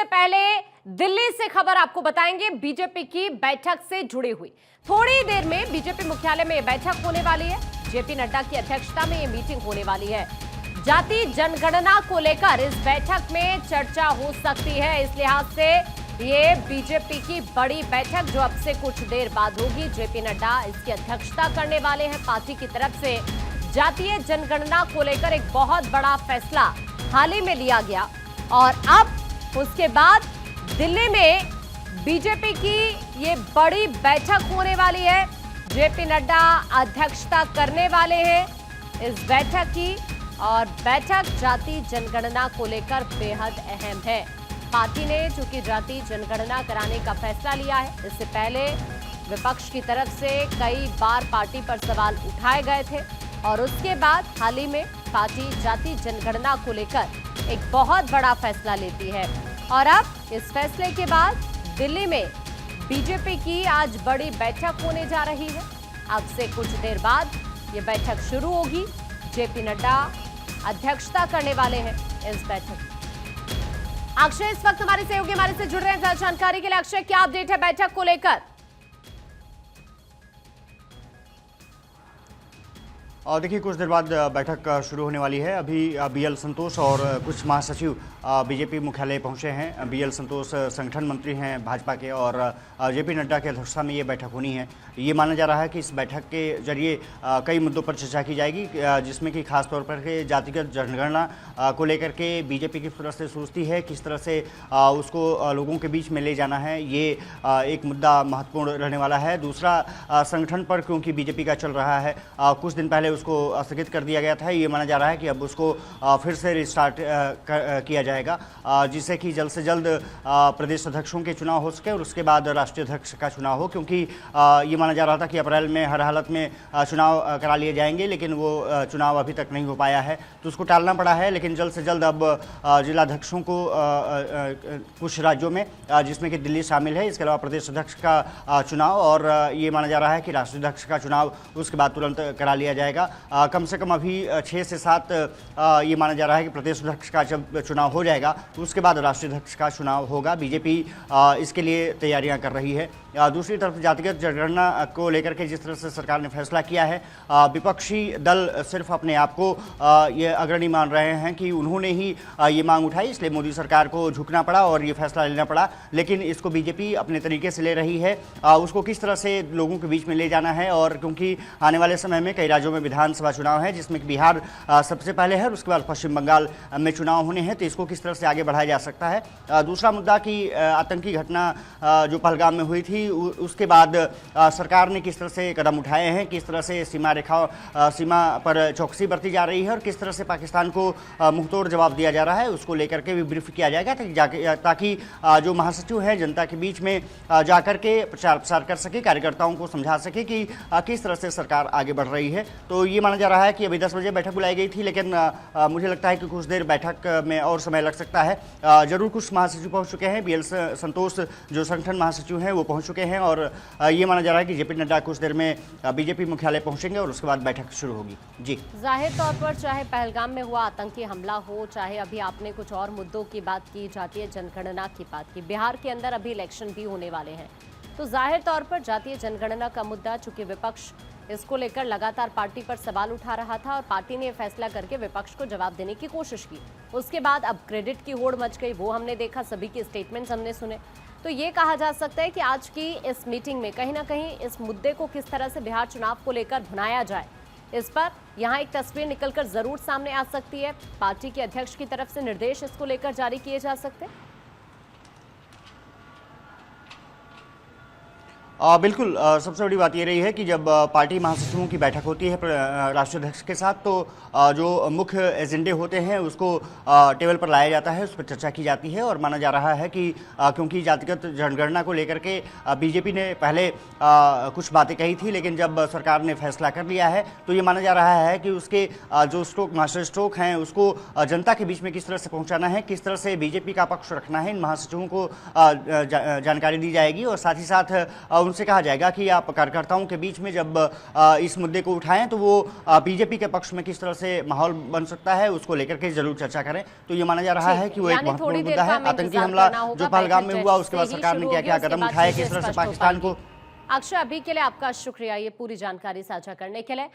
उससे पहले दिल्ली से खबर आपको बताएंगे बीजेपी की बैठक से जुड़ी हुई। थोड़ी देर में बीजेपी मुख्यालय में यह बैठक होने वाली है। जेपी नड्डा की अध्यक्षता में यह मीटिंग होने वाली है। जाति जनगणना को लेकर इस बैठक में चर्चा हो सकती है। इस लिहाज से ये बीजेपी की बड़ी बैठक जो अब से कुछ देर बाद होगी। जेपी नड्डा इसकी अध्यक्षता करने वाले हैं। पार्टी की तरफ से जातीय जनगणना को लेकर एक बहुत बड़ा फैसला हाल ही में लिया गया और अब उसके बाद दिल्ली में बीजेपी की ये बड़ी बैठक होने वाली है। जेपी नड्डा अध्यक्षता करने वाले हैं इस बैठक की और बैठक जाति जनगणना को लेकर बेहद अहम है। पार्टी ने चूंकि जाति जनगणना कराने का फैसला लिया है, इससे पहले विपक्ष की तरफ से कई बार पार्टी पर सवाल उठाए गए थे और उसके बाद हाल ही में पार्टी जाति जनगणना को लेकर एक बहुत बड़ा फैसला लेती है और अब इस फैसले के बाद दिल्ली में बीजेपी की आज बड़ी बैठक होने जा रही है। अब से कुछ देर बाद ये बैठक शुरू होगी। जेपी नड्डा अध्यक्षता करने वाले हैं इस बैठक की। अक्षय इस वक्त हमारे सहयोगी हमारे से जुड़ रहे हैं जानकारी के लिए। अक्षय, क्या अपडेट है बैठक को लेकर? और देखिए, कुछ देर बाद बैठक शुरू होने वाली है। अभी बीएल संतोष और कुछ महासचिव बीजेपी मुख्यालय पहुंचे हैं। बीएल संतोष संगठन मंत्री हैं भाजपा के और जेपी नड्डा की अध्यक्षता में ये बैठक होनी है। ये माना जा रहा है कि इस बैठक के जरिए कई मुद्दों पर चर्चा की जाएगी, जिसमें कि खासतौर पर के जातिगत जनगणना को लेकर के बीजेपी किस तरह से सोचती है, किस तरह से उसको लोगों के बीच में ले जाना है, ये एक मुद्दा महत्वपूर्ण रहने वाला है। दूसरा, संगठन पर क्योंकि बीजेपी का चल रहा है, कुछ दिन पहले उसको स्थगित कर दिया गया था। ये माना जा रहा है कि अब उसको फिर से रिस्टार्ट किया जाएगा, जिससे कि जल्द से जल्द प्रदेश अध्यक्षों के चुनाव हो सके और उसके बाद राष्ट्रीय अध्यक्ष का चुनाव हो, क्योंकि ये माना जा रहा था कि अप्रैल में हर हालत में चुनाव करा लिए जाएंगे, लेकिन वो चुनाव अभी तक नहीं हो पाया है तो उसको टालना पड़ा है। लेकिन जल्द से जल्द अब जिलाध्यक्षों को कुछ राज्यों में, जिसमें कि दिल्ली शामिल है, इसके अलावा प्रदेश अध्यक्ष का चुनाव और ये माना जा रहा है कि राष्ट्रीय अध्यक्ष का चुनाव उसके बाद तुरंत करा लिया जाएगा। कम से कम अभी 6 से 7 ये माना जा रहा है कि प्रदेश अध्यक्ष का जब चुनाव हो जाएगा तो उसके बाद राष्ट्रीय अध्यक्ष का चुनाव होगा। बीजेपी इसके लिए तैयारियां कर रही है। दूसरी तरफ जातिगत जनगणना को लेकर के जिस तरह से सरकार ने फैसला किया है, विपक्षी दल सिर्फ अपने आप को ये अग्रणी मान रहे हैं कि उन्होंने ही ये मांग उठाई, इसलिए मोदी सरकार को झुकना पड़ा और ये फैसला लेना पड़ा। लेकिन इसको बीजेपी अपने तरीके से ले रही है। उसको किस तरह से लोगों के बीच में ले जाना है, और क्योंकि आने वाले समय में कई राज्यों में विधानसभा चुनाव है, जिसमें कि बिहार सबसे पहले है और उसके बाद पश्चिम बंगाल में चुनाव होने हैं, तो इसको किस तरह से आगे बढ़ाया जा सकता है। दूसरा मुद्दा कि आतंकी घटना जो पहलगाम में हुई थी उसके बाद सरकार ने किस तरह से कदम उठाए हैं, किस तरह से सीमा पर चौकसी बरती जा रही है और किस तरह से पाकिस्तान को मुंहतोड़ जवाब दिया जा रहा है, उसको लेकर के भी ब्रीफ किया जाएगा ताकि जो महासचिव हैं जनता के बीच में जाकर के प्रचार प्रसार कर सके, कार्यकर्ताओं को समझा सके कि किस तरह से सरकार आगे बढ़ रही है। तो ये माना जा रहा है कि अभी 10 बजे बैठक बुलाई गई थी, लेकिन मुझे लगता है कि कुछ देर बैठक में और समय लग सकता है। जरूर कुछ महासचिव पहुंच चुके हैं। बीएल संतोष जो संगठन महासचिव हैं वो पहुंच चुके हैं और ये माना जा रहा है कि जेपी नड्डा कुछ देर में बीजेपी मुख्यालय पहुंचेंगे और उसके बाद बैठक शुरू होगी। जी, जाहिर तौर पर चाहे पहलगाम में हुआ आतंकी हमला हो, चाहे अभी आपने कुछ और मुद्दों की बात की, जातीय जनगणना की बात की, बिहार के अंदर अभी इलेक्शन भी होने वाले हैं, तो जाहिर तौर पर जातीय जनगणना का मुद्दा, चूंकि विपक्ष इसको लेकर लगातार पार्टी पर सवाल उठा रहा था और पार्टी ने फैसला करके विपक्ष को जवाब देने की कोशिश की। उसके बाद अब क्रेडिट की होड़ मच गई, वो हमने देखा, सभी के स्टेटमेंट्स हमने सुने। तो ये कहा जा सकता है कि आज की इस मीटिंग में कहीं ना कहीं इस मुद्दे को किस तरह से बिहार चुनाव को लेकर भुनाया जाए, इस पर यहाँ एक तस्वीर निकलकर जरूर सामने आ सकती है। पार्टी के अध्यक्ष की तरफ से निर्देश इसको लेकर जारी किए जा सकते हैं। बिल्कुल, सबसे बड़ी बात ये रही है कि जब पार्टी महासचिवों की बैठक होती है राष्ट्रीय अध्यक्ष के साथ, तो जो मुख्य एजेंडे होते हैं उसको टेबल पर लाया जाता है, उस पर चर्चा की जाती है और माना जा रहा है कि क्योंकि जातिगत जनगणना को लेकर के बीजेपी ने पहले कुछ बातें कही थी, लेकिन जब सरकार ने फैसला कर लिया है तो ये माना जा रहा है कि उसके जो मास्टर स्ट्रोक हैं उसको जनता के बीच में किस तरह से पहुँचाना है, किस तरह से बीजेपी का पक्ष रखना है, इन महासचिवों को जानकारी दी जाएगी और साथ ही साथ उनसे कहा जाएगा कि आप कार्यकर्ताओं के बीच में जब इस मुद्दे को उठाएं तो वो बीजेपी के पक्ष में किस तरह से माहौल बन सकता है उसको लेकर के जरूर चर्चा करें। तो ये माना जा रहा है कि वो एक महत्वपूर्ण मुद्दा है। आतंकी हमला जो पहलगाम में हुआ उसके बाद सरकार ने क्या क्या कदम उठाए, किस तरह से पाकिस्तान को। अक्षय, अभी के लिए आपका शुक्रिया ये पूरी जानकारी साझा करने के लिए।